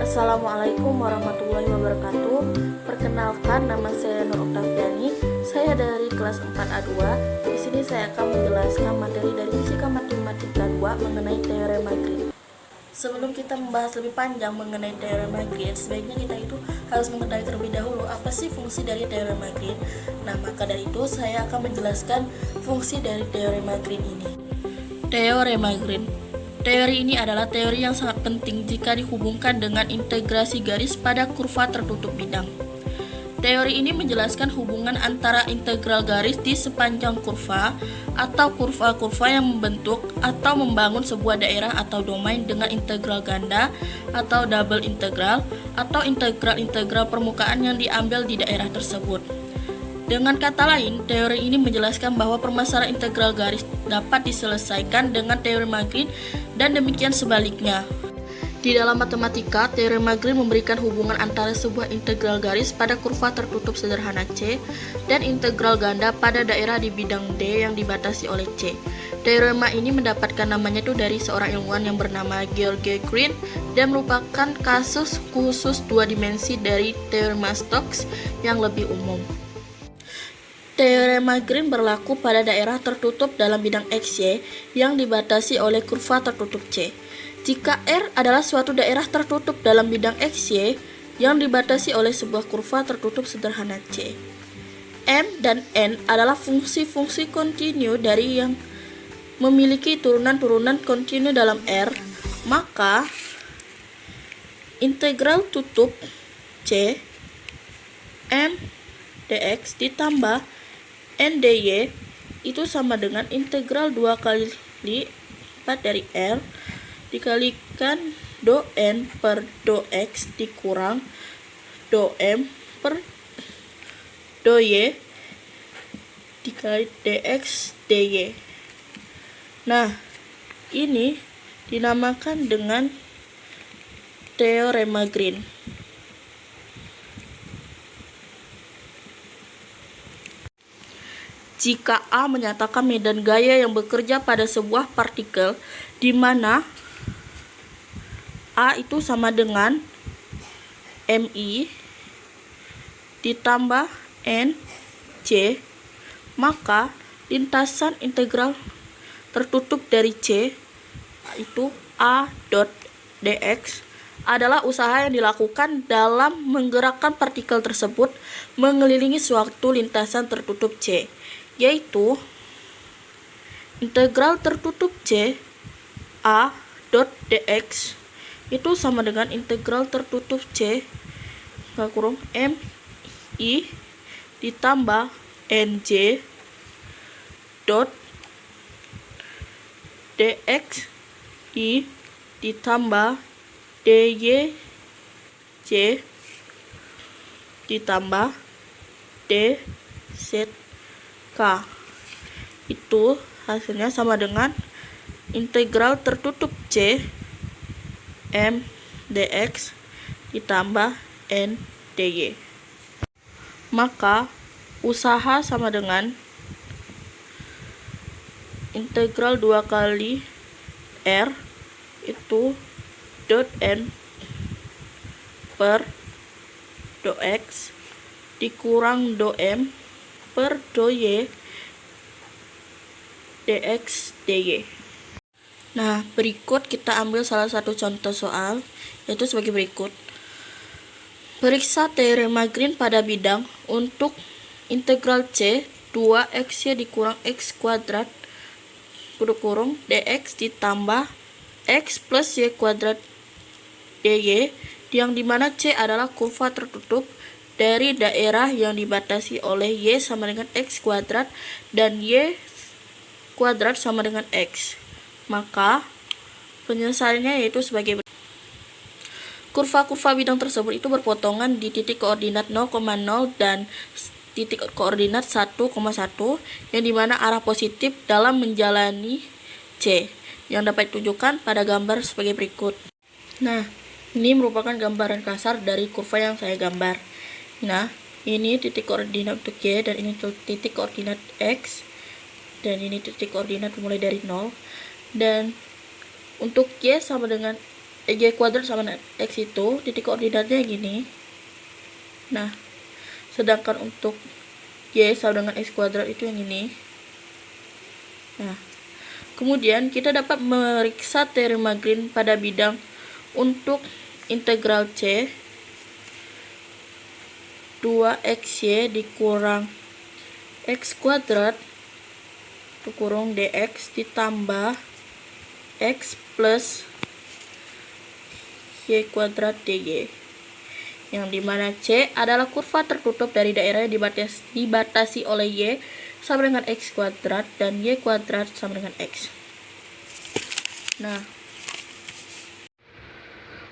Assalamualaikum warahmatullahi wabarakatuh. Perkenalkan, nama saya Nur Oktaviani. Saya dari kelas 4A2. Di sini saya akan menjelaskan materi dari Fisika Matematika 2 mengenai teorema Green. Sebelum kita membahas lebih panjang mengenai teorema Green, sebaiknya kita itu harus mengetahui terlebih dahulu apa sih fungsi dari teorema Green. Nah, maka dari itu saya akan menjelaskan fungsi dari teorema Green ini. Teorema Green. Teori ini adalah teori yang sangat penting jika dihubungkan dengan integrasi garis pada kurva tertutup bidang. Teori ini menjelaskan hubungan antara integral garis di sepanjang kurva atau kurva-kurva yang membentuk atau membangun sebuah daerah atau domain dengan integral ganda atau double integral atau integral-integral permukaan yang diambil di daerah tersebut. Dengan kata lain, teori ini menjelaskan bahwa permasalahan integral garis dapat diselesaikan dengan teorema Green dan demikian sebaliknya. Di dalam matematika, teorema Green memberikan hubungan antara sebuah integral garis pada kurva tertutup sederhana C dan integral ganda pada daerah di bidang D yang dibatasi oleh C. Teorema ini mendapatkan namanya itu dari seorang ilmuwan yang bernama George Green dan merupakan kasus khusus dua dimensi dari teorema Stokes yang lebih umum. Teorema Green berlaku pada daerah tertutup dalam bidang XY yang dibatasi oleh kurva tertutup C. Jika R adalah suatu daerah tertutup dalam bidang XY yang dibatasi oleh sebuah kurva tertutup sederhana C. M dan N adalah fungsi-fungsi kontinu dari yang memiliki turunan-turunan kontinu dalam R, maka integral tutup C M dx ditambah N dy itu sama dengan integral 2 kali 4 dari R dikalikan do N per do X dikurang do M per do Y dikali dx dy. Nah, ini dinamakan dengan teorema Green. Jika A menyatakan medan gaya yang bekerja pada sebuah partikel di mana A itu sama dengan MI ditambah NJ, maka lintasan integral tertutup dari C itu A dot dx adalah usaha yang dilakukan dalam menggerakkan partikel tersebut mengelilingi suatu lintasan tertutup C, yaitu integral tertutup C A dot dx itu sama dengan integral tertutup C kurung M I ditambah NJ dot dx I ditambah dy J ditambah dz K. Itu hasilnya sama dengan integral tertutup C M dx ditambah N dy. Maka usaha sama dengan integral 2 kali R itu dot N per do X dikurang do M per do Y dx dy. Nah, berikut kita ambil salah satu contoh soal, yaitu sebagai berikut. Periksa teorema Green pada bidang untuk integral C 2xy dikurang x kuadrat kurung dx ditambah x plus y kuadrat dy, yang dimana C adalah kurva tertutup dari daerah yang dibatasi oleh y sama dengan x kuadrat dan y kuadrat sama dengan x. Maka penyelesaiannya yaitu sebagai kurva-kurva bidang tersebut itu berpotongan di titik koordinat 0,0 dan titik koordinat 1,1 yang dimana arah positif dalam menjalani C, yang dapat ditunjukkan pada gambar sebagai berikut. Nah, ini merupakan gambaran kasar dari kurva yang saya gambar. Nah, ini titik koordinat untuk Y dan ini titik koordinat X dan ini titik koordinat mulai dari 0, dan untuk Y sama dengan Y kuadrat sama dengan X itu titik koordinatnya gini. Nah, sedangkan untuk Y sama dengan X kuadrat itu yang ini. Nah, kemudian kita dapat memeriksa teorema Green pada bidang untuk integral C 2xy dikurang X kuadrat kurung dx ditambah X plus Y kuadrat dy, yang dimana C adalah kurva tertutup dari daerah yang dibatasi oleh Y sama dengan X kuadrat dan Y kuadrat sama dengan X. Nah,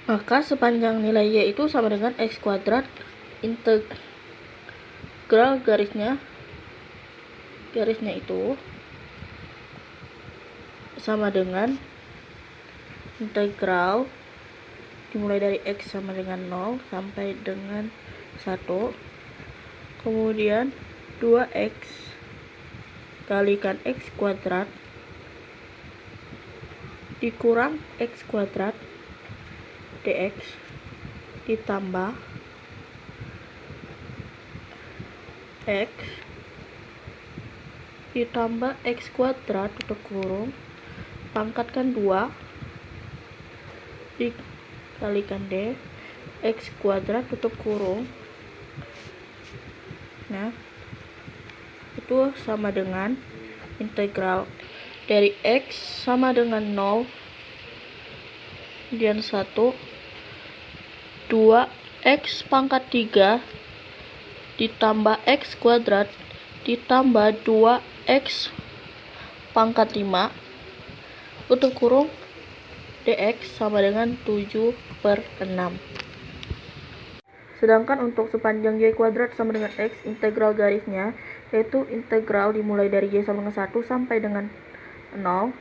maka sepanjang nilai Y itu sama dengan X kuadrat, integral garisnya itu sama dengan integral dimulai dari X sama dengan 0 sampai dengan 1, kemudian 2x kalikan X kuadrat dikurang X kuadrat dx ditambah X ditambah X kuadrat tutup kurung pangkatkan 2 dikalikan D X kuadrat tutup kurung. Nah, itu sama dengan integral dari X sama dengan 0 kemudian 1 2x pangkat 3 ditambah X kuadrat ditambah 2x pangkat 5 tutup kurung dx sama dengan 7/6. Sedangkan untuk sepanjang Y kuadrat sama dengan X, integral garisnya yaitu integral dimulai dari Y sama dengan 1 sampai dengan 0,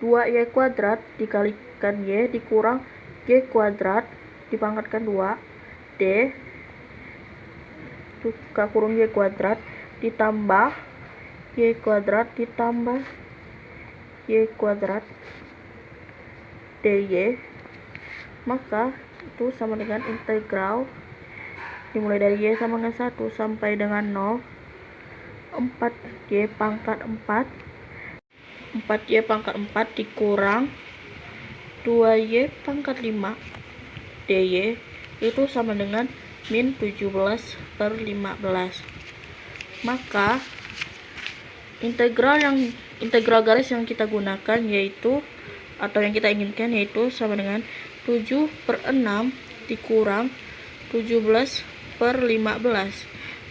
2Y kuadrat dikalikan Y dikurang Y kuadrat dipangkatkan 2 D buka kurung Y kuadrat ditambah Y kuadrat ditambah Y kuadrat dy, maka itu sama dengan integral dimulai dari Y sama dengan 1 sampai dengan 0 4Y pangkat 4 4Y pangkat 4 dikurang 2Y pangkat 5 dy itu sama dengan min 17/15. Maka integral garis yang kita gunakan yaitu atau yang kita inginkan yaitu sama dengan 7/6 dikurang 17/15,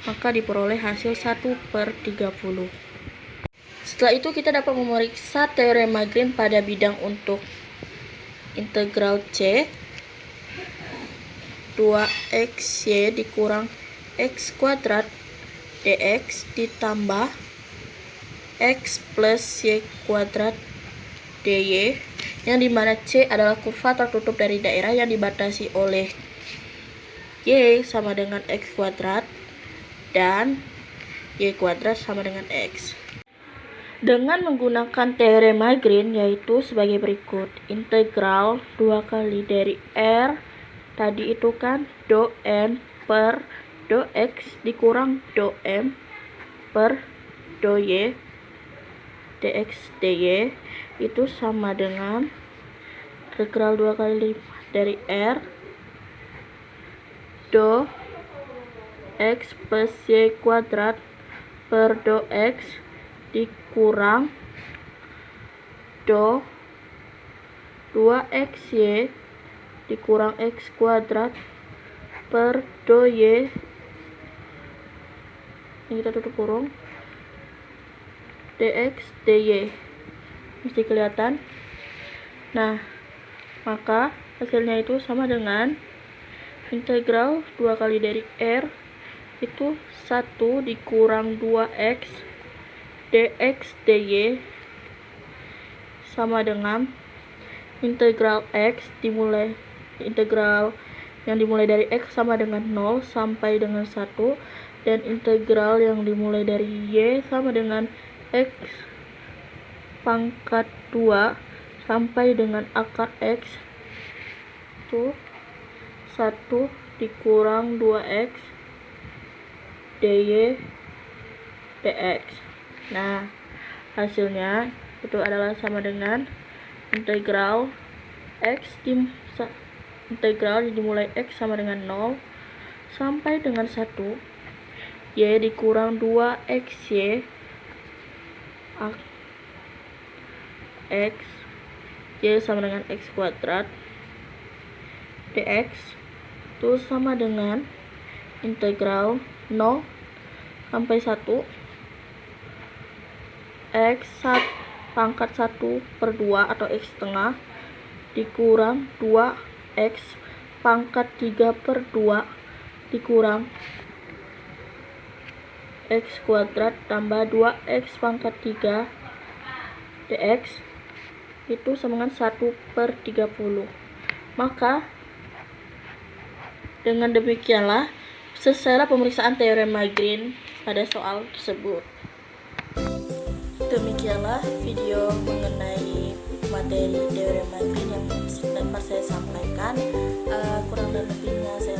maka diperoleh hasil 1/30. Setelah itu kita dapat memeriksa teorema Green pada bidang untuk integral C 2xy dikurang X kuadrat dx ditambah X plus Y kuadrat dy, yang dimana C adalah kurva tertutup dari daerah yang dibatasi oleh Y sama dengan X kuadrat dan Y kuadrat sama dengan X. Dengan menggunakan teorema Green yaitu sebagai berikut. Integral 2 kali dari R tadi itu kan do N per do X dikurang do M per do Y dx dy itu sama dengan integral 2 kali dari R do X plus Y kuadrat per do X dikurang do 2xy dikurang X kuadrat per do Y, ini kita tutup kurung dx dy, mesti kelihatan. Nah, maka hasilnya itu sama dengan integral 2 kali dari R itu 1 dikurang 2x dx dy sama dengan integral integral yang dimulai dari X sama dengan 0 sampai dengan 1 dan integral yang dimulai dari Y sama dengan X pangkat 2 sampai dengan akar X itu 1 dikurang 2x dy dx. Nah, hasilnya itu adalah sama dengan integral dimulai x sama dengan 0 sampai dengan 1 y dikurang 2xy x y sama dengan x kuadrat dx itu sama dengan integral 0 sampai 1 x pangkat 1/2 atau x setengah dikurang 2x pangkat 3/2 dikurang x kuadrat tambah 2x pangkat 3 dx itu sama dengan 1/30. Maka dengan demikianlah selesailah pemeriksaan teorema Green pada soal tersebut. Demikianlah video mengenai materi teorema Green yang dapat saya sampaikan. Kurang dan lebihnya saya